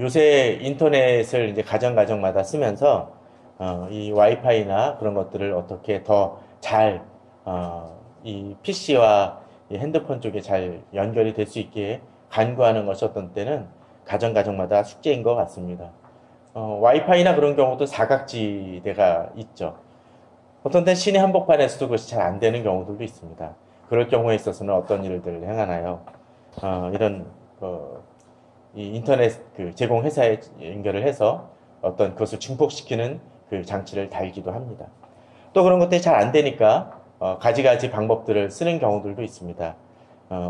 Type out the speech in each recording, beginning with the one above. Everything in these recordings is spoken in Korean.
요새 인터넷을 이제 가정마다 쓰면서 이 와이파이나 그런 것들을 어떻게 더 잘, 이 PC와 이 핸드폰 쪽에 잘 연결이 될 수 있게 간구하는 것이 어떤 때는 가정마다 숙제인 것 같습니다. 와이파이나 그런 경우도 사각지대가 있죠. 어떤 때 시내 한복판에서도 그것이 잘 안 되는 경우들도 있습니다. 그럴 경우에 있어서는 어떤 일들을 행하나요? 이런, 이 인터넷 그 제공 회사에 연결을 해서 어떤 그것을 증폭시키는 그 장치를 달기도 합니다. 또 그런 것들이 잘 안 되니까 가지가지 방법들을 쓰는 경우들도 있습니다.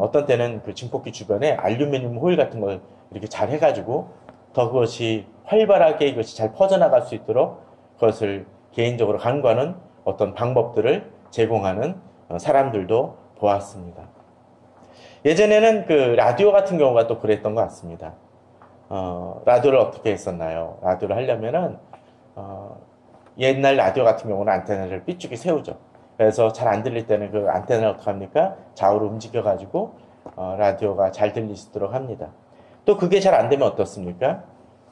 어떤 때는 그 증폭기 주변에 알루미늄 호일 같은 걸 이렇게 잘 해가지고 더 그것이 활발하게 이것이 잘 퍼져나갈 수 있도록 그것을 개인적으로 간과하는 어떤 방법들을 제공하는 사람들도 보았습니다. 예전에는 그 라디오 같은 경우가 또 그랬던 것 같습니다. 라디오를 어떻게 했었나요? 라디오를 하려면은 옛날 라디오 같은 경우는 안테나를 삐죽이 세우죠. 그래서 잘 안 들릴 때는 그 안테나를 어떻게 합니까? 좌우로 움직여가지고 라디오가 잘 들릴 수 있도록 합니다. 또 그게 잘 안 되면 어떻습니까?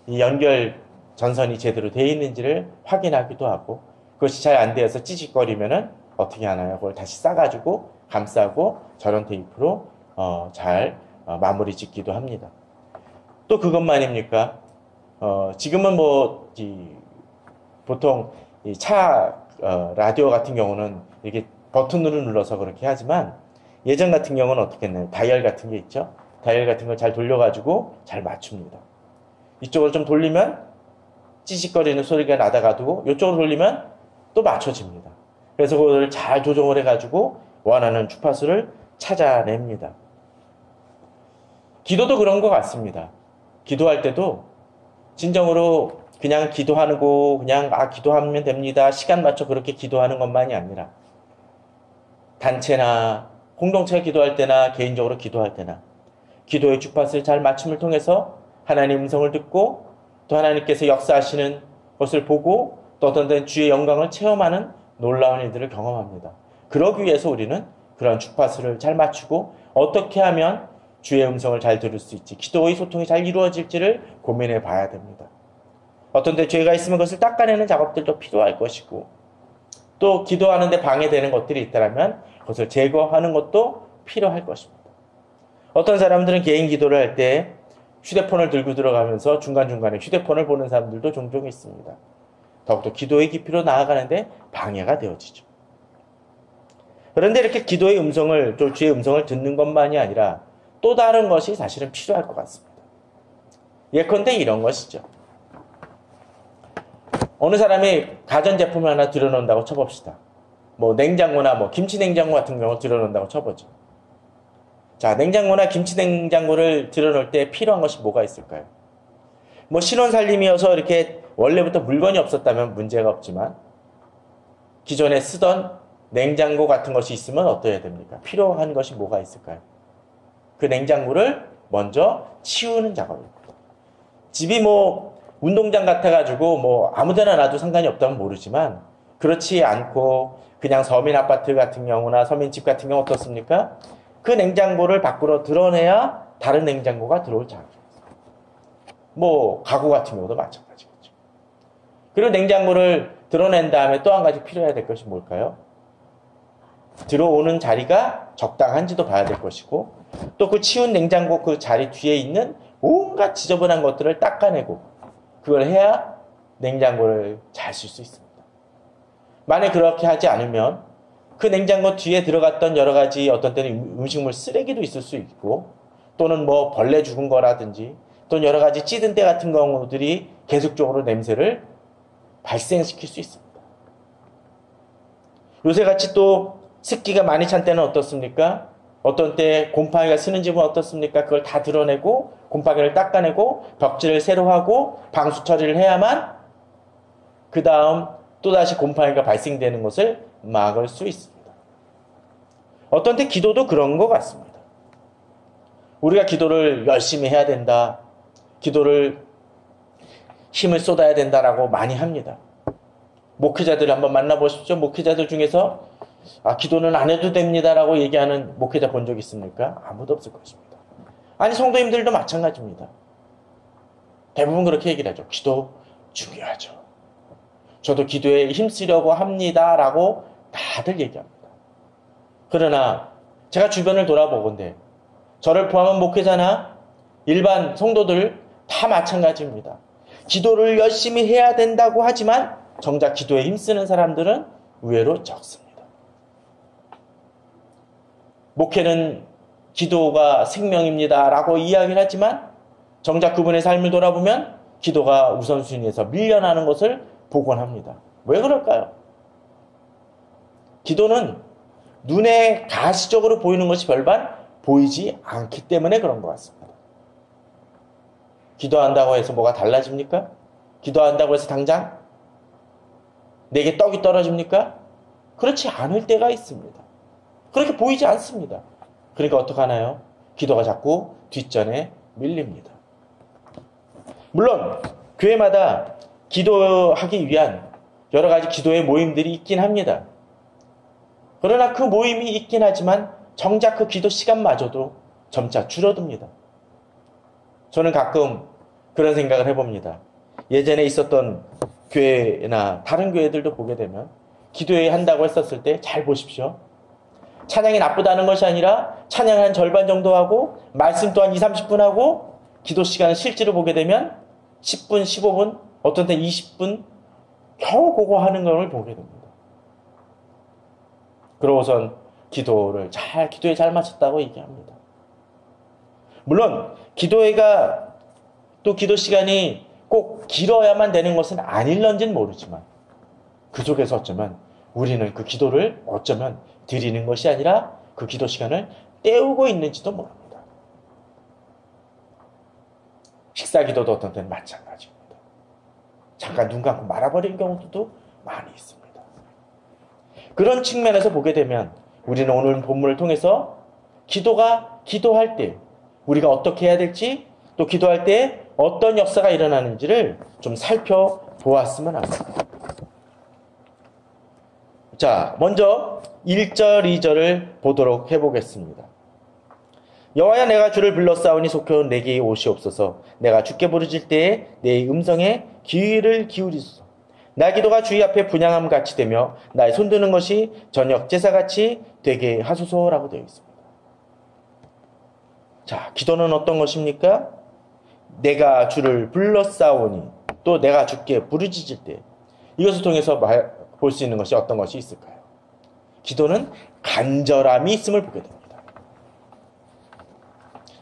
이 연결 전선이 제대로 되어 있는지를 확인하기도 하고, 그것이 잘 안 되어서 찌직거리면은 어떻게 하나요? 그걸 다시 싸가지고 감싸고 저런 테이프로 잘 마무리 짓기도 합니다. 또 그것만입니까? 지금은 뭐 보통 이 차 라디오 같은 경우는 이렇게 버튼으로 눌러서 그렇게 하지만, 예전 같은 경우는 어떻게 했나요? 다이얼 같은 게 있죠? 다이얼 같은 걸 잘 돌려가지고 잘 맞춥니다. 이쪽으로 좀 돌리면 찌직거리는 소리가 나다가도 이쪽으로 돌리면 또 맞춰집니다. 그래서 그걸 잘 조정을 해가지고 원하는 주파수를 찾아냅니다. 기도도 그런 것 같습니다. 기도할 때도 진정으로 그냥 기도하고 그냥 기도하면 됩니다. 시간 맞춰 그렇게 기도하는 것만이 아니라 단체나 공동체가 기도할 때나 개인적으로 기도할 때나 기도의 주파수를 잘 맞춤을 통해서 하나님의 음성을 듣고 또 하나님께서 역사하시는 것을 보고 또 어떤 때는 주의 영광을 체험하는 놀라운 일들을 경험합니다. 그러기 위해서 우리는 그런 주파수를 잘 맞추고 어떻게 하면 주의 음성을 잘 들을 수 있지, 기도의 소통이 잘 이루어질지를 고민해 봐야 됩니다. 어떤 때 죄가 있으면 그것을 닦아내는 작업들도 필요할 것이고, 또 기도하는데 방해되는 것들이 있다면 그것을 제거하는 것도 필요할 것입니다. 어떤 사람들은 개인 기도를 할 때 휴대폰을 들고 들어가면서 중간중간에 휴대폰을 보는 사람들도 종종 있습니다. 더욱더 기도의 깊이로 나아가는데 방해가 되어지죠. 그런데 이렇게 기도의 음성을, 또 주의 음성을 듣는 것만이 아니라 또 다른 것이 사실은 필요할 것 같습니다. 예컨대 이런 것이죠. 어느 사람이 가전제품을 하나 들여놓는다고 쳐봅시다. 뭐 냉장고나 뭐 김치냉장고 같은 경우 들여놓는다고 쳐보죠. 자, 냉장고나 김치냉장고를 들여놓을 때 필요한 것이 뭐가 있을까요? 뭐 신혼살림이어서 이렇게 원래부터 물건이 없었다면 문제가 없지만, 기존에 쓰던 냉장고 같은 것이 있으면 어떠해야 됩니까? 필요한 것이 뭐가 있을까요? 그 냉장고를 먼저 치우는 작업입니다. 집이 뭐 운동장 같아가지고 뭐 아무데나 놔도 상관이 없다면 모르지만, 그렇지 않고 그냥 서민 아파트 같은 경우나 서민집 같은 경우 어떻습니까? 그 냉장고를 밖으로 드러내야 다른 냉장고가 들어올 작업입니다. 뭐 가구 같은 경우도 마찬가지겠죠. 그리고 냉장고를 드러낸 다음에 또 한 가지 필요해야 될 것이 뭘까요? 들어오는 자리가 적당한지도 봐야 될 것이고, 또 그 치운 냉장고 그 자리 뒤에 있는 온갖 지저분한 것들을 닦아내고, 그걸 해야 냉장고를 잘 쓸 수 있습니다. 만약 그렇게 하지 않으면 그 냉장고 뒤에 들어갔던 여러 가지, 어떤 때는 음식물 쓰레기도 있을 수 있고, 또는 뭐 벌레 죽은 거라든지, 또는 여러 가지 찌든 때 같은 경우들이 계속적으로 냄새를 발생시킬 수 있습니다. 요새같이 또 습기가 많이 찬 때는 어떻습니까? 어떤 때 곰팡이가 쓰는 집은 어떻습니까? 그걸 다 드러내고 곰팡이를 닦아내고 벽지를 새로 하고 방수 처리를 해야만 그 다음 또다시 곰팡이가 발생되는 것을 막을 수 있습니다. 어떤 때 기도도 그런 것 같습니다. 우리가 기도를 열심히 해야 된다, 기도를 힘을 쏟아야 된다라고 많이 합니다. 목회자들을 한번 만나보십시오. 목회자들 중에서 기도는 안 해도 됩니다라고 얘기하는 목회자 본 적 있습니까? 아무도 없을 것입니다. 아니, 성도님들도 마찬가지입니다. 대부분 그렇게 얘기를 하죠. 기도 중요하죠. 저도 기도에 힘쓰려고 합니다. 라고 다들 얘기합니다. 그러나 제가 주변을 돌아보건대 저를 포함한 목회자나 일반 성도들 다 마찬가지입니다. 기도를 열심히 해야 된다고 하지만 정작 기도에 힘쓰는 사람들은 의외로 적습니다. 목회는 기도가 생명입니다. 라고 이야기를 하지만 정작 그분의 삶을 돌아보면 기도가 우선순위에서 밀려나는 것을 보곤 합니다. 왜 그럴까요? 기도는 눈에 가시적으로 보이는 것이 별반 보이지 않기 때문에 그런 것 같습니다. 기도한다고 해서 뭐가 달라집니까? 기도한다고 해서 당장 내게 떡이 떨어집니까? 그렇지 않을 때가 있습니다. 그렇게 보이지 않습니다. 그러니까 어떡하나요? 기도가 자꾸 뒷전에 밀립니다. 물론 교회마다 기도하기 위한 여러 가지 기도의 모임들이 있긴 합니다. 그러나 그 모임이 있긴 하지만 정작 그 기도 시간마저도 점차 줄어듭니다. 저는 가끔 그런 생각을 해봅니다. 예전에 있었던 교회나 다른 교회들도 보게 되면 기도회 한다고 했었을 때 잘 보십시오. 찬양이 나쁘다는 것이 아니라 찬양을 한 절반 정도 하고 말씀 또한 20, 30분 하고 기도 시간을 실제로 보게 되면 10분, 15분, 어떤 때 20분 겨우 그거 하는 걸 보게 됩니다. 그러고선 기도에 잘 마쳤다고 얘기합니다. 물론 기도회가 또 기도 시간이 꼭 길어야만 되는 것은 아닐런지는 모르지만 그 속에서 어쩌면 우리는 그 기도를 어쩌면 드리는 것이 아니라 그 기도 시간을 때우고 있는지도 모릅니다. 식사 기도도 어떤 때는 마찬가지입니다. 잠깐 눈 감고 말아버리는 경우도 많이 있습니다. 그런 측면에서 보게 되면 우리는 오늘 본문을 통해서 기도할 때 우리가 어떻게 해야 될지 또 기도할 때 어떤 역사가 일어나는지를 좀 살펴보았으면 합니다. 자, 먼저 1절, 2절을 보도록 해보겠습니다. 여호와야 내가 주를 불렀사오니 속히 내게 오시옵소서. 내가 주께 부르짖을 때에 내 음성에 귀를 기울이소서. 나 기도가 주의 앞에 분향함 같이 되며 나의 손드는 것이 저녁 제사같이 되게 하소서라고 되어 있습니다. 자, 기도는 어떤 것입니까? 내가 주를 불렀사오니 또 내가 주께 부르짖을 때 이것을 통해서 볼 수 있는 것이 어떤 것이 있을까요? 기도는 간절함이 있음을 보게 됩니다.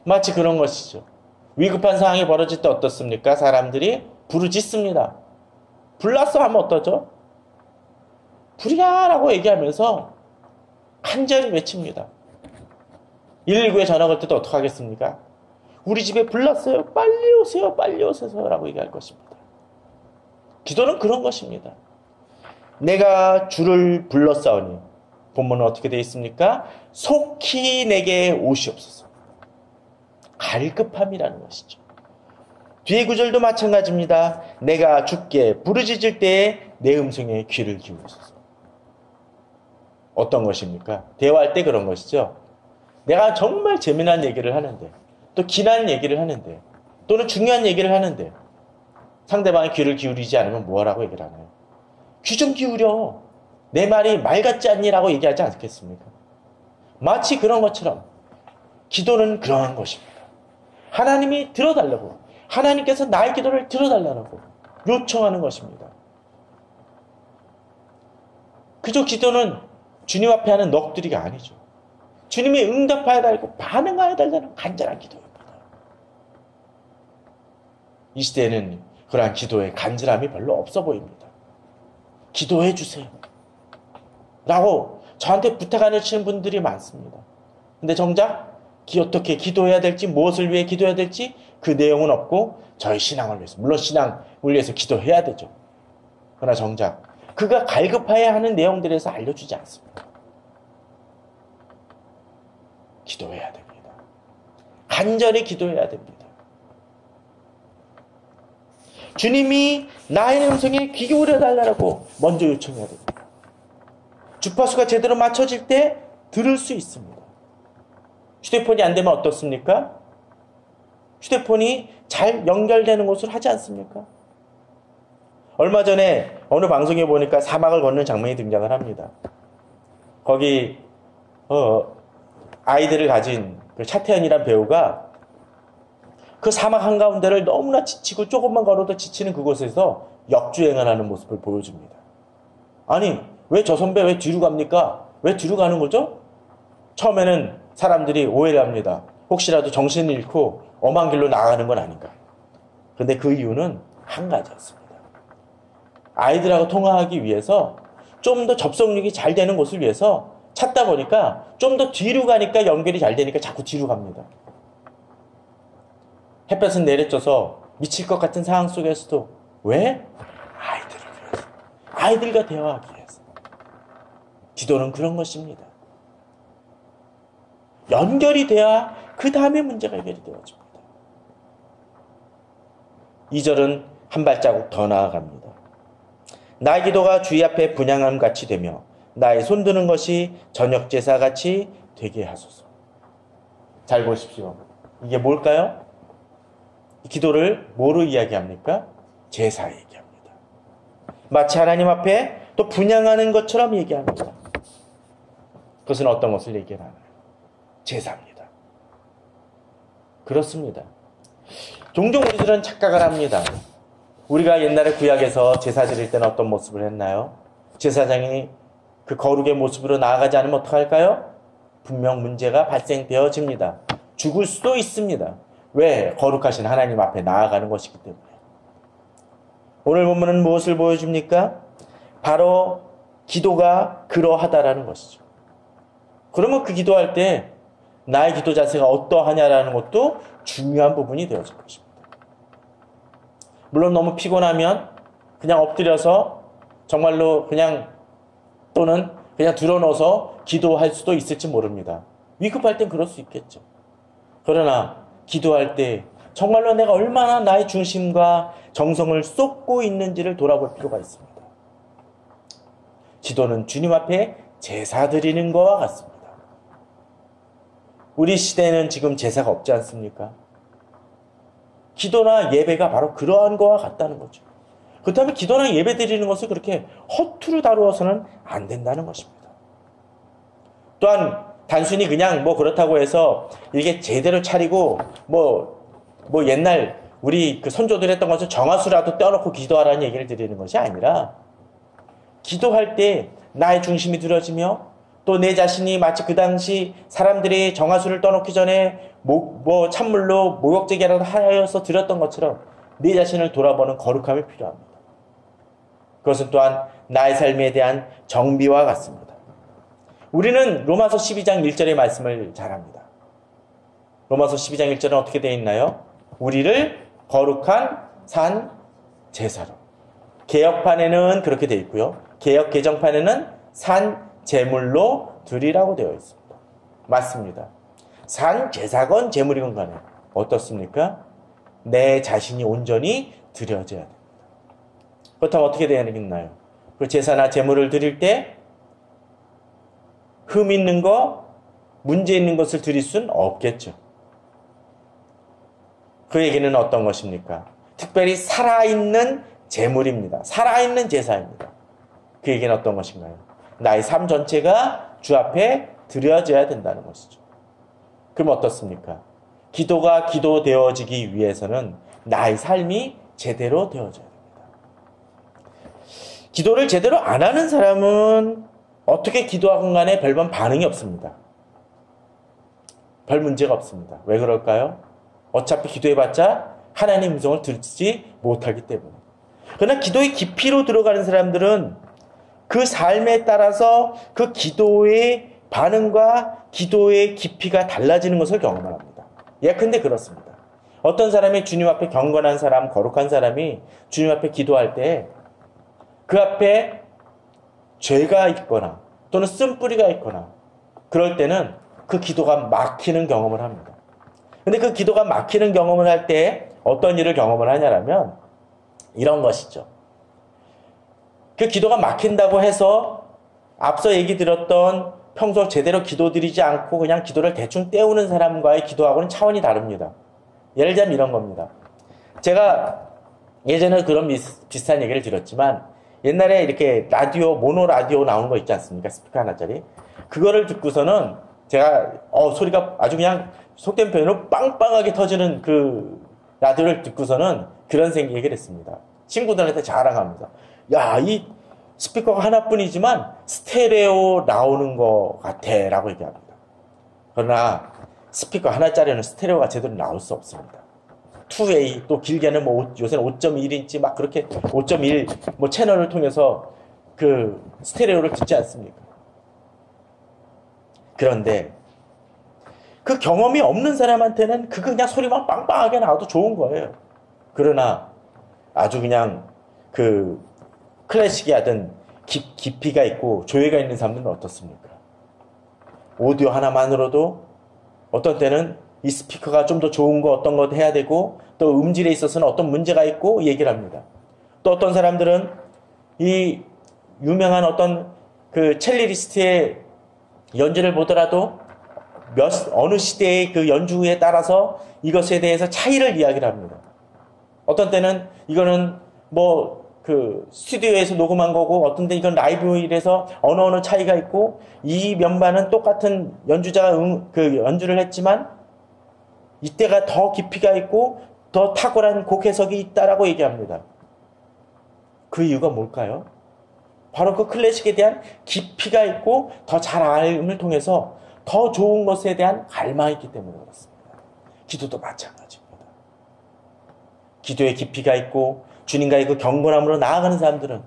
마치 그런 것이죠. 위급한 상황이 벌어질 때 어떻습니까? 사람들이 부르짖습니다. 불났어 하면 어떠죠? 불이야라고 얘기하면서 간절히 외칩니다. 119에 전화 걸 때도 어떻게 하겠습니까? 우리 집에 불났어요. 빨리 오세요. 빨리 오세요. 라고 얘기할 것입니다. 기도는 그런 것입니다. 내가 주를 불렀사오니 본문은 어떻게 되어 있습니까? 속히 내게 오시옵소서. 갈급함이라는 것이죠. 뒤에 구절도 마찬가지입니다. 내가 주께 부르짖을 때에 내 음성에 귀를 기울이소서. 어떤 것입니까? 대화할 때 그런 것이죠. 내가 정말 재미난 얘기를 하는데 또 기난 얘기를 하는데 또는 중요한 얘기를 하는데 상대방의 귀를 기울이지 않으면 뭐라고 얘기를 하나요? 귀 좀 기울여. 내 말이 말 같지 않니라고 얘기하지 않겠습니까? 마치 그런 것처럼 기도는 그러한 것입니다. 하나님이 들어달라고, 하나님께서 나의 기도를 들어달라고 요청하는 것입니다. 그저 기도는 주님 앞에 하는 넋두리가 아니죠. 주님이 응답하여 달고 반응하여 달라는 간절한 기도입니다. 이 시대에는 그러한 기도의 간절함이 별로 없어 보입니다. 기도해 주세요 라고 저한테 부탁하는 분들이 많습니다. 근데 정작 어떻게 기도해야 될지, 무엇을 위해 기도해야 될지 그 내용은 없고 저희 신앙을 위해서, 물론 신앙을 위해서 기도해야 되죠. 그러나 정작 그가 갈급해야 하는 내용들에서 알려주지 않습니다. 기도해야 됩니다. 간절히 기도해야 됩니다. 주님이 나의 음성에 귀 기울여 달라고 먼저 요청해야 됩니다. 주파수가 제대로 맞춰질 때 들을 수 있습니다. 휴대폰이 안 되면 어떻습니까? 휴대폰이 잘 연결되는 곳으로 하지 않습니까? 얼마 전에 어느 방송에 보니까 사막을 걷는 장면이 등장을 합니다. 거기 아이들을 가진 그 차태현이란 배우가 그 사막 한가운데를 너무나 지치고 조금만 걸어도 지치는 그곳에서 역주행을 하는 모습을 보여줍니다. 아니, 왜 저 선배 왜 뒤로 갑니까? 왜 뒤로 가는 거죠? 처음에는 사람들이 오해를 합니다. 혹시라도 정신을 잃고 엄한 길로 나가는 건 아닌가. 근데 그 이유는 한 가지였습니다. 아이들하고 통화하기 위해서 좀 더 접속력이 잘 되는 곳을 위해서 찾다 보니까 좀 더 뒤로 가니까 연결이 잘 되니까 자꾸 뒤로 갑니다. 햇볕은 내려져서 미칠 것 같은 상황 속에서도 왜? 아이들을 위해서. 아이들과 대화하기 위해서. 기도는 그런 것입니다. 연결이 돼야 그 다음에 문제가 해결이 되어집니다. 2절은 한 발자국 더 나아갑니다. 나의 기도가 주의 앞에 분향함 같이 되며 나의 손드는 것이 저녁 제사같이 되게 하소서. 잘 보십시오. 이게 뭘까요? 이 기도를 뭐로 이야기합니까? 제사 얘기합니다. 마치 하나님 앞에 또 분향하는 것처럼 얘기합니다. 그것은 어떤 것을 얘기하나요? 제사입니다. 그렇습니다. 종종 우리들은 착각을 합니다. 우리가 옛날에 구약에서 제사 드릴 때는 어떤 모습을 했나요? 제사장이 그 거룩의 모습으로 나아가지 않으면 어떡할까요? 분명 문제가 발생되어집니다. 죽을 수도 있습니다. 왜? 거룩하신 하나님 앞에 나아가는 것이기 때문에. 오늘 본문은 무엇을 보여줍니까? 바로 기도가 그러하다라는 것이죠. 그러면 그 기도할 때 나의 기도 자세가 어떠하냐라는 것도 중요한 부분이 되어질 것입니다. 물론 너무 피곤하면 그냥 엎드려서 정말로 그냥 또는 그냥 들어놓아서 기도할 수도 있을지 모릅니다. 위급할 땐 그럴 수 있겠죠. 그러나 기도할 때 정말로 내가 얼마나 나의 중심과 정성을 쏟고 있는지를 돌아볼 필요가 있습니다. 기도는 주님 앞에 제사 드리는 것과 같습니다. 우리 시대에는 지금 제사가 없지 않습니까? 기도나 예배가 바로 그러한 것과 같다는 거죠. 그렇다면 기도나 예배 드리는 것을 그렇게 허투루 다루어서는 안 된다는 것입니다. 또한 단순히 그냥 그렇다고 해서 이게 제대로 차리고 옛날 우리 그 선조들 했던 것을 정화수라도 떼어놓고 기도하라는 얘기를 드리는 것이 아니라 기도할 때 나의 중심이 들어지며 또 내 자신이 마치 그 당시 사람들이 정화수를 떠놓기 전에 찬물로 목욕제기라도 하여서 드렸던 것처럼 내 자신을 돌아보는 거룩함이 필요합니다. 그것은 또한 나의 삶에 대한 정비와 같습니다. 우리는 로마서 12장 1절의 말씀을 잘 합니다. 로마서 12장 1절은 어떻게 되어 있나요? 우리를 거룩한 산 제사로. 개역판에는 그렇게 되어 있고요. 개역 개정판에는 산 제물로 드리라고 되어 있습니다. 맞습니다. 산 제사건 제물이건 간에 어떻습니까? 내 자신이 온전히 드려져야 됩니다. 그렇다면 어떻게 되어야 되겠나요? 그 제사나 제물을 드릴 때 흠 있는 거, 문제 있는 것을 드릴 수는 없겠죠. 그 얘기는 어떤 것입니까? 특별히 살아있는 제물입니다. 살아있는 제사입니다. 그 얘기는 어떤 것인가요? 나의 삶 전체가 주 앞에 드려져야 된다는 것이죠. 그럼 어떻습니까? 기도가 기도되어지기 위해서는 나의 삶이 제대로 되어져야 됩니다. 기도를 제대로 안 하는 사람은 어떻게 기도하건 간에 별반 반응이 없습니다. 별 문제가 없습니다. 왜 그럴까요? 어차피 기도해봤자 하나님의 음성을 듣지 못하기 때문에. 그러나 기도의 깊이로 들어가는 사람들은 그 삶에 따라서 그 기도의 반응과 기도의 깊이가 달라지는 것을 경험을 합니다. 예컨대 그렇습니다. 어떤 사람이 주님 앞에 경건한 사람, 거룩한 사람이 주님 앞에 기도할 때 그 앞에 죄가 있거나 또는 쓴뿌리가 있거나 그럴 때는 그 기도가 막히는 경험을 합니다. 근데 그 기도가 막히는 경험을 할 때 어떤 일을 경험을 하냐면 이런 것이죠. 그 기도가 막힌다고 해서 앞서 얘기 들었던 평소 제대로 기도드리지 않고 그냥 기도를 대충 때우는 사람과의 기도하고는 차원이 다릅니다. 예를 들면 이런 겁니다. 제가 예전에 그런 비슷한 얘기를 드렸지만 옛날에 이렇게 라디오, 모노 라디오 나오는 거 있지 않습니까? 스피커 하나짜리. 그거를 듣고서는 제가 소리가 아주 그냥 속된 표현으로 빵빵하게 터지는 그 라디오를 듣고서는 그런 얘기를 했습니다. 친구들한테 자랑합니다. 야, 이 스피커가 하나뿐이지만 스테레오 나오는 것 같아 라고 얘기합니다. 그러나 스피커 하나짜리는 스테레오가 제대로 나올 수 없습니다. 2way 또 길게는 뭐 요새는 5.1인치 막 그렇게 5.1 뭐 채널을 통해서 그 스테레오를 듣지 않습니까? 그런데 그 경험이 없는 사람한테는 그냥 소리만 빵빵하게 나와도 좋은 거예요. 그러나 아주 그냥 그 클래식이 하든 깊이가 있고 조예가 있는 사람들은 어떻습니까? 오디오 하나만으로도 어떤 때는 이 스피커가 좀 더 좋은 거 어떤 것 해야 되고 또 음질에 있어서는 어떤 문제가 있고 얘기를 합니다. 또 어떤 사람들은 이 유명한 어떤 그 첼리스트의 연주를 보더라도 어느 시대의 그 연주에 따라서 이것에 대해서 차이를 이야기를 합니다. 어떤 때는 이거는 뭐 그 스튜디오에서 녹음한 거고 어떤 때 이건 라이브일에서 어느 차이가 있고 이 면반은 똑같은 연주자가 그 연주를 했지만 이때가 더 깊이가 있고 더 탁월한 곡 해석이 있다라고 얘기합니다. 그 이유가 뭘까요? 바로 그 클래식에 대한 깊이가 있고 더 잘 알음을 통해서 더 좋은 것에 대한 갈망이 있기 때문에 그렇습니다. 기도도 마찬가지입니다. 기도에 깊이가 있고 주님과의 그 경건함으로 나아가는 사람들은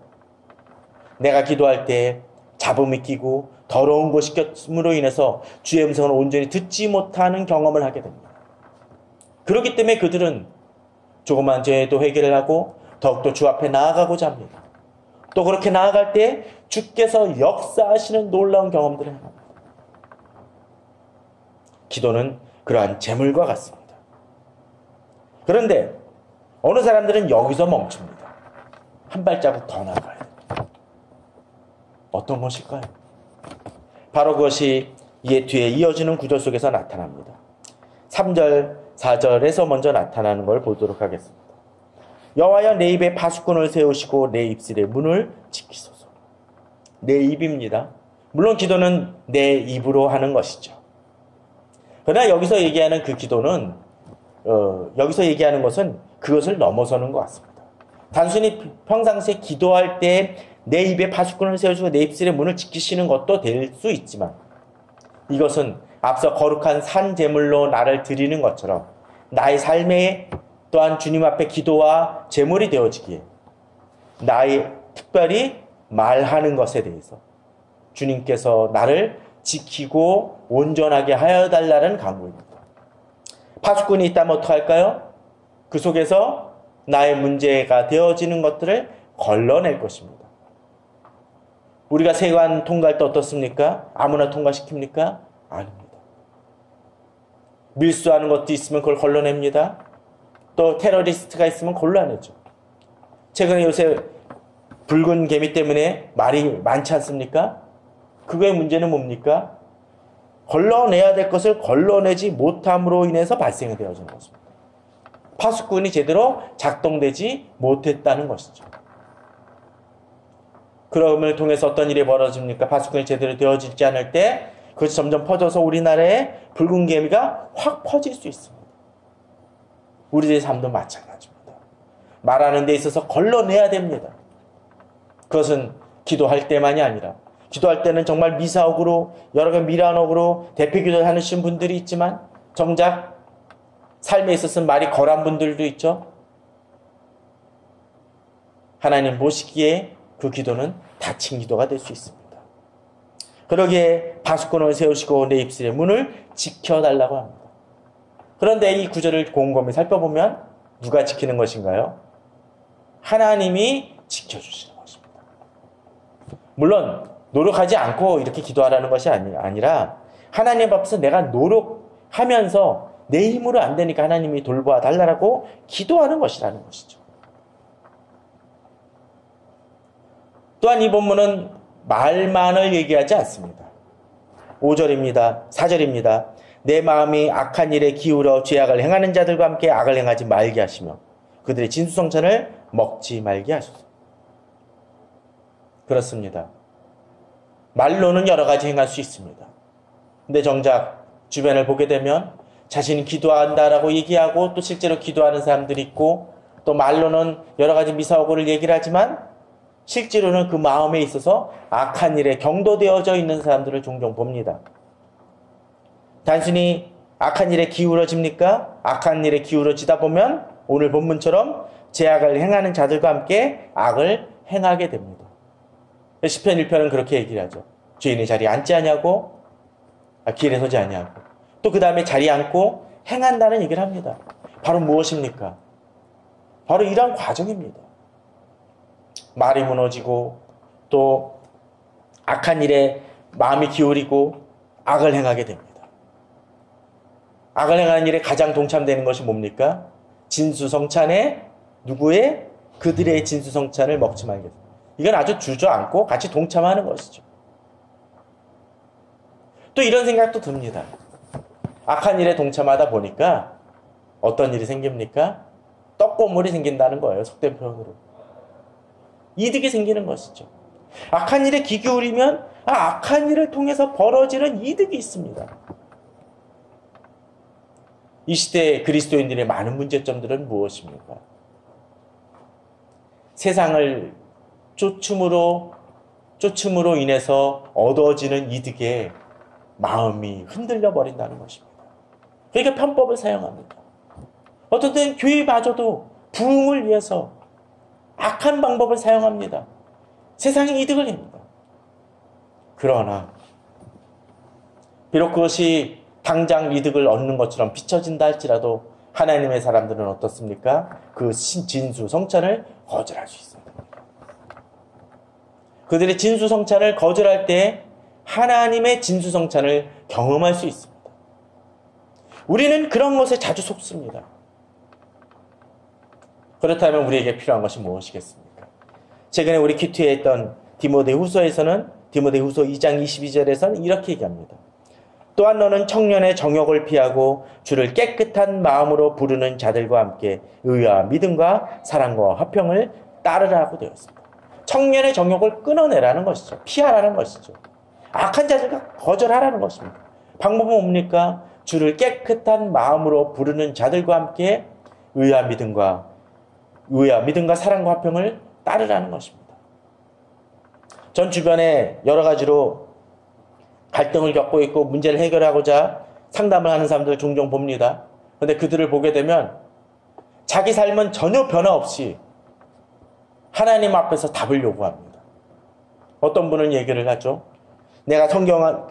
내가 기도할 때 잡음이 끼고 더러운 것이 꼈음으로 인해서 주의 음성을 온전히 듣지 못하는 경험을 하게 됩니다. 그렇기 때문에 그들은 조그만 죄에도 회개를 하고 더욱더 주 앞에 나아가고자 합니다. 또 그렇게 나아갈 때 주께서 역사하시는 놀라운 경험들을 합니다. 기도는 그러한 재물과 같습니다. 그런데 어느 사람들은 여기서 멈춥니다. 한 발자국 더 나가야 됩니다. 어떤 것일까요? 바로 그것이 이 뒤에 이어지는 구절 속에서 나타납니다. 3절, 4절에서 먼저 나타나는 걸 보도록 하겠습니다. 여호와여 내 입에 파수꾼을 세우시고 내 입술의 문을 지키소서. 내 입입니다. 물론 기도는 내 입으로 하는 것이죠. 그러나 여기서 얘기하는 그 기도는 여기서 얘기하는 것은 그것을 넘어서는 것 같습니다. 단순히 평상시에 기도할 때 내 입에 파수꾼을 세우시고 내 입술의 문을 지키시는 것도 될 수 있지만 이것은 앞서 거룩한 산 제물로 나를 드리는 것처럼 나의 삶에 또한 주님 앞에 기도와 제물이 되어지기에 나의 특별히 말하는 것에 대해서 주님께서 나를 지키고 온전하게 하여 달라는 간구입니다. 파수꾼이 있다면 어떡할까요? 그 속에서 나의 문제가 되어지는 것들을 걸러낼 것입니다. 우리가 세관 통과할 때 어떻습니까? 아무나 통과시킵니까? 아닙니다. 밀수하는 것도 있으면 그걸 걸러냅니다. 또 테러리스트가 있으면 걸러내죠. 최근에 요새 붉은 개미 때문에 말이 많지 않습니까? 그거의 문제는 뭡니까? 걸러내야 될 것을 걸러내지 못함으로 인해서 발생이 되어지는 것입니다. 파수꾼이 제대로 작동되지 못했다는 것이죠. 그럼을 통해서 어떤 일이 벌어집니까? 파수꾼이 제대로 되어지지 않을 때 그것이 점점 퍼져서 우리나라에 붉은 개미가 확 퍼질 수 있습니다. 우리들의 삶도 마찬가지입니다. 말하는 데 있어서 걸러내야 됩니다. 그것은 기도할 때만이 아니라 기도할 때는 정말 미사옥으로 여러 가지 미란옥으로 대표 기도를 하시는 분들이 있지만 정작 삶에 있어서는 말이 거란 분들도 있죠. 하나님 보시기에 그 기도는 다친 기도가 될 수 있습니다. 그러기에 파수꾼을 세우시고 내 입술의 문을 지켜달라고 합니다. 그런데 이 구절을 곰곰이 살펴보면 누가 지키는 것인가요? 하나님이 지켜주시는 것입니다. 물론 노력하지 않고 이렇게 기도하라는 것이 아니라 하나님 앞에서 내가 노력하면서 내 힘으로 안 되니까 하나님이 돌보아 달라고 기도하는 것이라는 것이죠. 또한 이 본문은 말만을 얘기하지 않습니다. 5절입니다. 4절입니다. 내 마음이 악한 일에 기울어 죄악을 행하는 자들과 함께 악을 행하지 말게 하시며 그들의 진수성찬을 먹지 말게 하소서. 그렇습니다. 말로는 여러 가지 행할 수 있습니다. 근데 정작 주변을 보게 되면 자신이 기도한다라고 얘기하고 또 실제로 기도하는 사람들이 있고 또 말로는 여러 가지 미사오고를 얘기를 하지만 실제로는 그 마음에 있어서 악한 일에 경도되어져 있는 사람들을 종종 봅니다. 단순히 악한 일에 기울어집니까? 악한 일에 기울어지다 보면 오늘 본문처럼 죄악을 행하는 자들과 함께 악을 행하게 됩니다. 시편 1편은 그렇게 얘기를 하죠. 죄인의 자리에 앉지 아니하고 길에 서지 아니하고 또 그 다음에 자리에 앉고 행한다는 얘기를 합니다. 바로 무엇입니까? 바로 이러한 과정입니다. 말이 무너지고 또 악한 일에 마음이 기울이고 악을 행하게 됩니다. 악을 행하는 일에 가장 동참되는 것이 뭡니까? 진수성찬에 누구의? 그들의 진수성찬을 먹지 말겠다. 이건 아주 주저앉고 같이 동참하는 것이죠. 또 이런 생각도 듭니다. 악한 일에 동참하다 보니까 어떤 일이 생깁니까? 떡고물이 생긴다는 거예요. 속된 표현으로. 이득이 생기는 것이죠. 악한 일에 귀 기울이면 악한 일을 통해서 벌어지는 이득이 있습니다. 이 시대의 그리스도인들의 많은 문제점들은 무엇입니까? 세상을 쫓음으로 인해서 얻어지는 이득에 마음이 흔들려 버린다는 것입니다. 그러니까 편법을 사용합니다. 어떤 때는 교회마저도 부흥을 위해서 악한 방법을 사용합니다. 세상의 이득을 냅니다. 그러나 비록 그것이 당장 이득을 얻는 것처럼 비춰진다 할지라도 하나님의 사람들은 어떻습니까? 그 진수성찬을 거절할 수 있습니다. 그들의 진수성찬을 거절할 때 하나님의 진수성찬을 경험할 수 있습니다. 우리는 그런 것에 자주 속습니다. 그렇다면 우리에게 필요한 것이 무엇이겠습니까? 최근에 우리 큐티에 했던 디모데후서에서는 디모데후서 2장 22절에서는 이렇게 얘기합니다. 또한 너는 청년의 정욕을 피하고 주를 깨끗한 마음으로 부르는 자들과 함께 의와 믿음과 사랑과 화평을 따르라고 되어 있습니다. 청년의 정욕을 끊어내라는 것이죠. 피하라는 것이죠. 악한 자들과 거절하라는 것입니다. 방법은 뭡니까? 주를 깨끗한 마음으로 부르는 자들과 함께 의와 믿음과 사랑과 화평을 따르라는 것입니다. 전 주변에 여러 가지로 갈등을 겪고 있고 문제를 해결하고자 상담을 하는 사람들을 종종 봅니다. 그런데 그들을 보게 되면 자기 삶은 전혀 변화 없이 하나님 앞에서 답을 요구합니다. 어떤 분은 얘기를 하죠. 내가 성경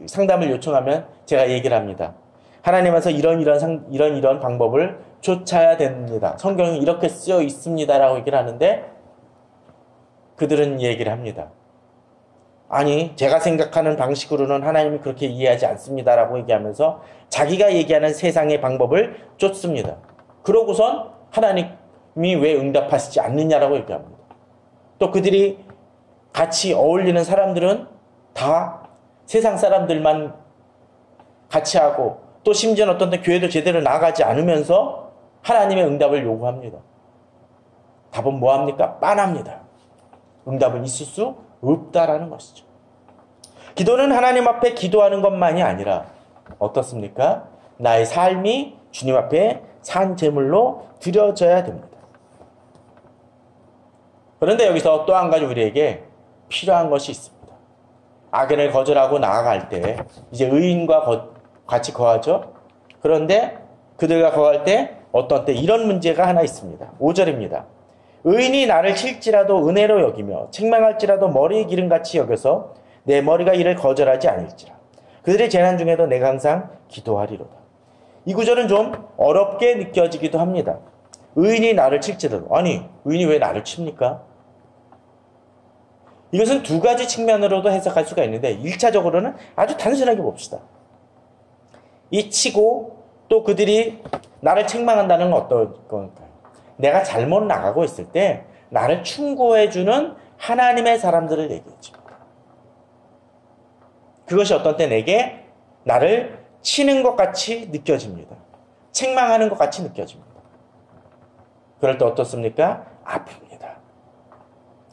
상담을 요청하면 제가 얘기를 합니다. 하나님께서 이런 방법을 쫓아야 됩니다. 성경이 이렇게 쓰여 있습니다라고 얘기를 하는데 그들은 얘기를 합니다. 아니, 제가 생각하는 방식으로는 하나님이 그렇게 이해하지 않습니다라고 얘기하면서 자기가 얘기하는 세상의 방법을 쫓습니다. 그러고선 하나님이 왜 응답하시지 않느냐라고 얘기합니다. 또 그들이 같이 어울리는 사람들은 다 세상 사람들만 같이 하고 또 심지어는 어떤 때 교회도 제대로 나가지 않으면서 하나님의 응답을 요구합니다. 답은 뭐합니까? 빤합니다. 응답은 있을 수 없다라는 것이죠. 기도는 하나님 앞에 기도하는 것만이 아니라 어떻습니까? 나의 삶이 주님 앞에 산 제물로 드려져야 됩니다. 그런데 여기서 또 한 가지 우리에게 필요한 것이 있습니다. 악인을 거절하고 나아갈 때 이제 의인과 같이 거하죠. 그런데 그들과 거할 때 어떤 때 이런 문제가 하나 있습니다. 5절입니다. 의인이 나를 칠지라도 은혜로 여기며 책망할지라도 머리의 기름같이 여겨서 내 머리가 이를 거절하지 않을지라. 그들의 재난 중에도 내가 항상 기도하리로다. 이 구절은 좀 어렵게 느껴지기도 합니다. 의인이 나를 칠지라도. 아니, 의인이 왜 나를 칩니까? 이것은 두 가지 측면으로도 해석할 수가 있는데 1차적으로는 아주 단순하게 봅시다. 이 치고 또 그들이 나를 책망한다는 건 어떤 건가요? 내가 잘못 나가고 있을 때 나를 충고해주는 하나님의 사람들을 얘기해 줍니다. 그것이 어떤 때 내게 나를 치는 것 같이 느껴집니다. 책망하는 것 같이 느껴집니다. 그럴 때 어떻습니까? 아픕니다.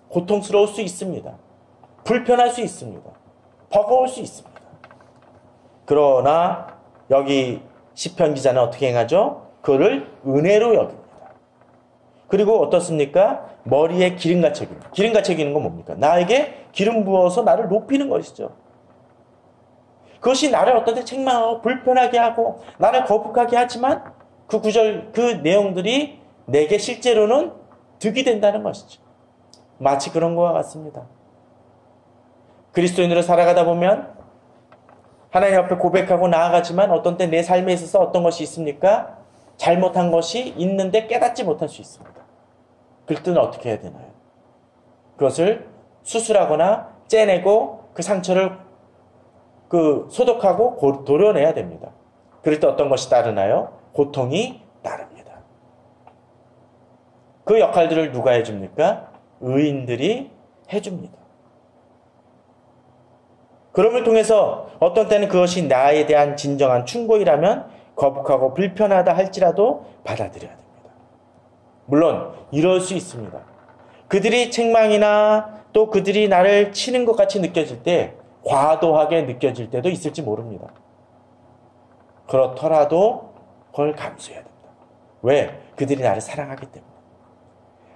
고통스러울 수 있습니다. 불편할 수 있습니다. 버거울 수 있습니다. 그러나 여기 시편 기자는 어떻게 행하죠? 그를 은혜로 여깁니다. 그리고 어떻습니까? 머리에 기름같이 여깁니다. 기름같이 여기는 건 뭡니까? 나에게 기름 부어서 나를 높이는 것이죠. 그것이 나를 어떤 때 책망하고 불편하게 하고 나를 거북하게 하지만 그 구절, 그 내용들이 내게 실제로는 득이 된다는 것이죠. 마치 그런 것과 같습니다. 그리스도인으로 살아가다 보면 하나님 앞에 고백하고 나아가지만 어떤 때 내 삶에 있어서 어떤 것이 있습니까? 잘못한 것이 있는데 깨닫지 못할 수 있습니다. 그럴 때는 어떻게 해야 되나요? 그것을 수술하거나 째내고 그 상처를 소독하고 도려내야 됩니다. 그럴 때 어떤 것이 따르나요? 고통이 따릅니다. 그 역할들을 누가 해줍니까? 의인들이 해줍니다. 그럼을 통해서 어떤 때는 그것이 나에 대한 진정한 충고이라면 거북하고 불편하다 할지라도 받아들여야 됩니다. 물론 이럴 수 있습니다. 그들이 책망이나 또 그들이 나를 치는 것 같이 느껴질 때 과도하게 느껴질 때도 있을지 모릅니다. 그렇더라도 그걸 감수해야 됩니다. 왜? 그들이 나를 사랑하기 때문에.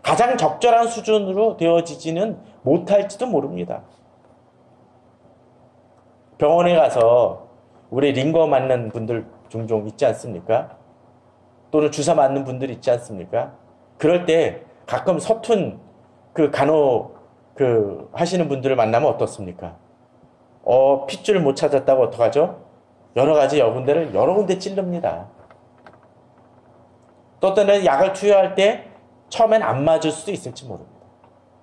가장 적절한 수준으로 되어지지는 못할지도 모릅니다. 병원에 가서 우리 링거 맞는 분들 종종 있지 않습니까? 또는 주사 맞는 분들 있지 않습니까? 그럴 때 가끔 서툰 하시는 분들을 만나면 어떻습니까? 핏줄 못 찾았다고 어떡하죠? 여러 가지 군데를 여러 군데 찌릅니다. 또 어떤 때는 약을 투여할 때 처음엔 안 맞을 수도 있을지 모릅니다.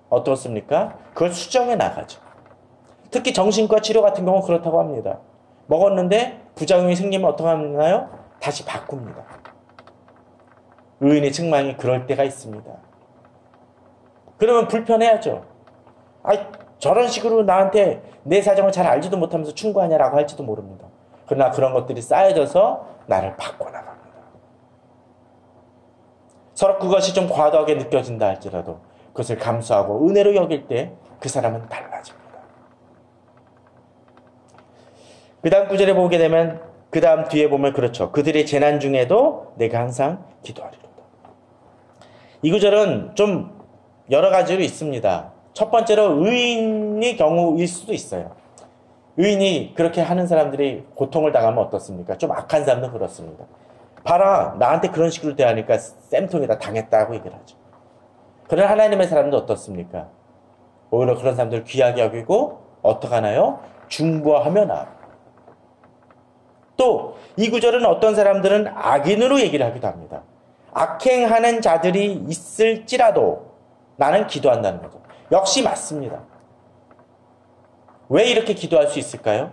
어떻습니까? 그걸 수정해 나가죠. 특히 정신과 치료 같은 경우는 그렇다고 합니다. 먹었는데 부작용이 생기면 어떻게 하나요? 다시 바꿉니다. 의인의 책망이 그럴 때가 있습니다. 그러면 불편해야죠. 저런 식으로 나한테 내 사정을 잘 알지도 못하면서 충고하냐라고 할지도 모릅니다. 그러나 그런 것들이 쌓여져서 나를 바꿔나갑니다. 서로 그것이 좀 과도하게 느껴진다 할지라도 그것을 감수하고 은혜로 여길 때 그 사람은 달라집니다. 그 다음 구절에 보게 되면 그 다음 뒤에 보면 그렇죠. 그들의 재난 중에도 내가 항상 기도하리로다. 이 구절은 좀 여러 가지로 있습니다. 첫 번째로 의인의 경우일 수도 있어요. 의인이 그렇게 하는 사람들이 고통을 당하면 어떻습니까? 좀 악한 사람도 그렇습니다. 봐라, 나한테 그런 식으로 대하니까 쌤통에다 당했다고 얘기를 하죠. 그런 하나님의 사람도 어떻습니까? 오히려 그런 사람들을 귀하게 여기고 어떻게 하나요? 중보하며 나아갑니다. 또 이 구절은 어떤 사람들은 악인으로 얘기를 하기도 합니다. 악행하는 자들이 있을지라도 나는 기도한다는 거죠. 역시 맞습니다. 왜 이렇게 기도할 수 있을까요?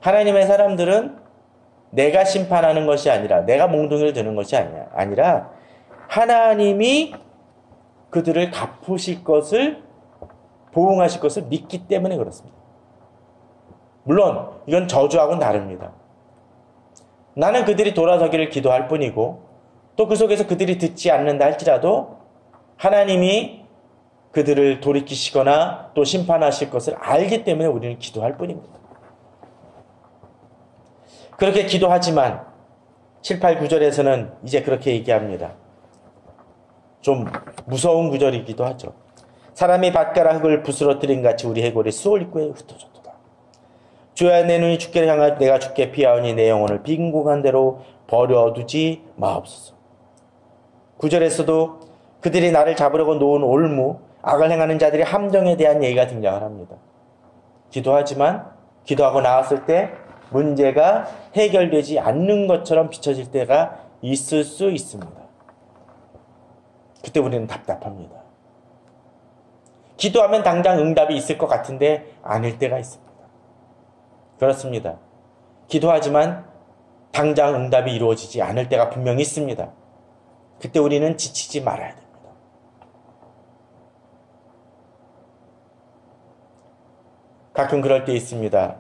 하나님의 사람들은 내가 심판하는 것이 아니라 내가 몽둥이를 드는 것이 아니라 하나님이 그들을 갚으실 것을 보응하실 것을 믿기 때문에 그렇습니다. 물론 이건 저주하고는 다릅니다. 나는 그들이 돌아서기를 기도할 뿐이고 또 그 속에서 그들이 듣지 않는다 할지라도 하나님이 그들을 돌이키시거나 또 심판하실 것을 알기 때문에 우리는 기도할 뿐입니다. 그렇게 기도하지만 7, 8, 9절에서는 이제 그렇게 얘기합니다. 좀 무서운 구절이기도 하죠. 사람이 밭가라 흙을 부스러뜨린 같이 우리 해골이 수월 입구에 흩어졌도다. 주야 내 눈이 주께를 향하여 내가 주께 피하오니 내 영혼을 빈궁한 대로 버려두지 마옵소서. 9절에서도 그들이 나를 잡으려고 놓은 올무, 악을 행하는 자들의 함정에 대한 얘기가 등장을 합니다. 기도하지만 기도하고 나왔을 때 문제가 해결되지 않는 것처럼 비춰질 때가 있을 수 있습니다. 그때 우리는 답답합니다. 기도하면 당장 응답이 있을 것 같은데 아닐 때가 있습니다. 그렇습니다. 기도하지만 당장 응답이 이루어지지 않을 때가 분명히 있습니다. 그때 우리는 지치지 말아야 됩니다. 가끔 그럴 때 있습니다.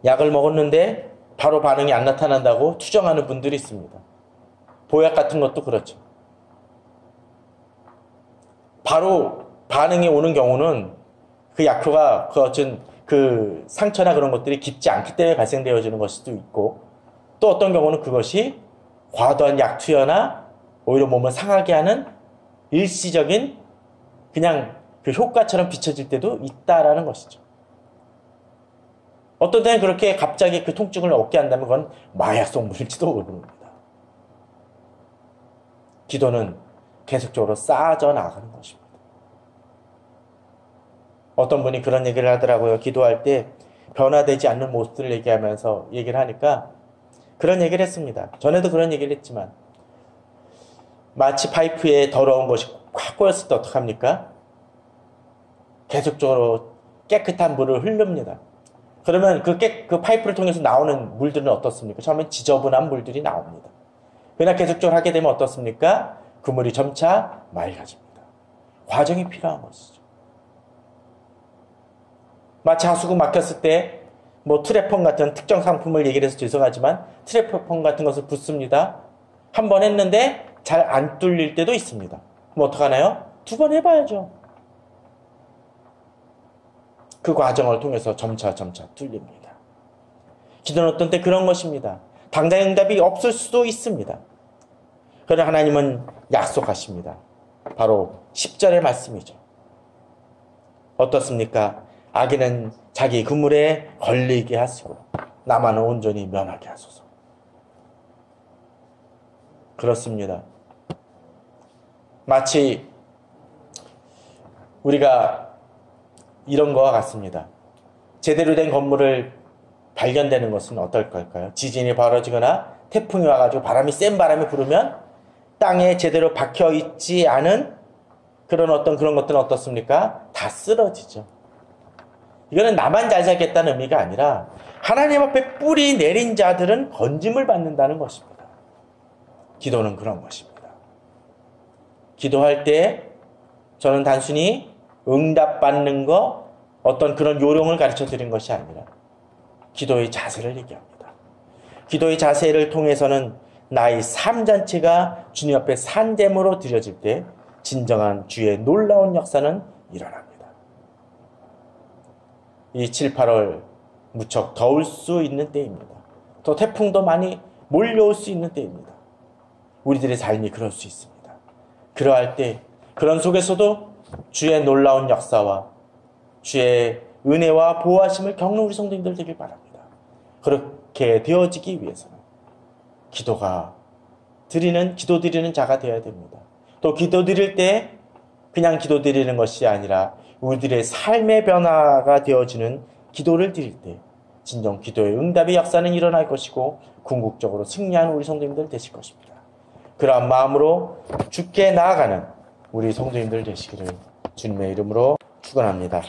약을 먹었는데 바로 반응이 안 나타난다고 투정하는 분들이 있습니다. 보약 같은 것도 그렇죠. 바로 반응이 오는 경우는 그 약효가 그 상처나 그런 것들이 깊지 않기 때문에 발생되어지는 것일 수도 있고, 또 어떤 경우는 그것이 과도한 약 투여나 오히려 몸을 상하게 하는 일시적인 그냥 그 효과처럼 비춰질 때도 있다라는 것이죠. 어떤 때는 그렇게 갑자기 그 통증을 얻게 한다면 그건 마약성 물질지도 모릅니다. 기도는 계속적으로 쌓아져 나가는 것입니다. 어떤 분이 그런 얘기를 하더라고요. 기도할 때 변화되지 않는 모습들을 얘기를 하니까 그런 얘기를 했습니다. 전에도 그런 얘기를 했지만, 마치 파이프에 더러운 것이 확 꼬였을 때 어떡합니까? 계속적으로 깨끗한 물을 흐릅니다. 그러면 그 파이프를 통해서 나오는 물들은 어떻습니까? 처음엔 지저분한 물들이 나옵니다. 그러나 계속적으로 하게 되면 어떻습니까? 그 물이 점차 맑아집니다. 과정이 필요한 것이죠. 마치 하수구 막혔을 때 트레폰 같은 특정 상품을 얘기를 해서 죄송하지만 트레폰 같은 것을 붓습니다. 한 번 했는데 잘 안 뚫릴 때도 있습니다. 그럼 어떡하나요? 2번 해봐야죠. 그 과정을 통해서 점차 뚫립니다. 기도는 어떤 때 그런 것입니다. 당장 응답이 없을 수도 있습니다. 그러나 하나님은 약속하십니다. 바로 10절의 말씀이죠. 어떻습니까? 악인은 자기 그물에 걸리게 하시고 나만은 온전히 면하게 하소서. 그렇습니다. 마치 우리가 이런 거와 같습니다. 제대로 된 건물을 발견되는 것은 어떨 걸까요? 지진이 벌어지거나 태풍이 와가지고 센 바람이 불으면 땅에 제대로 박혀 있지 않은 그런 것들은 어떻습니까? 다 쓰러지죠. 이거는 나만 잘 살겠다는 의미가 아니라 하나님 앞에 뿌리 내린 자들은 건짐을 받는다는 것입니다. 기도는 그런 것입니다. 기도할 때 저는 단순히 응답받는 거, 어떤 그런 요령을 가르쳐 드린 것이 아니라 기도의 자세를 얘기합니다. 기도의 자세를 통해서는 나의 삶 전체가 주님 앞에 산재물로 드려질 때 진정한 주의 놀라운 역사는 일어납니다. 이 7, 8월 무척 더울 수 있는 때입니다. 또 태풍도 많이 몰려올 수 있는 때입니다. 우리들의 삶이 그럴 수 있습니다. 그러할 때 그런 속에서도 주의 놀라운 역사와 주의 은혜와 보호하심을 겪는 우리 성도님들 되길 바랍니다. 그렇게 되어지기 위해서는 기도 드리는 자가 되어야 됩니다. 또 기도 드릴 때 그냥 기도 드리는 것이 아니라 우리들의 삶의 변화가 되어지는 기도를 드릴 때 진정 기도의 응답의 역사는 일어날 것이고 궁극적으로 승리하는 우리 성도님들 되실 것입니다. 그러한 마음으로 주께 나아가는 우리 성도님들 되시기를 주님의 이름으로 축원합니다.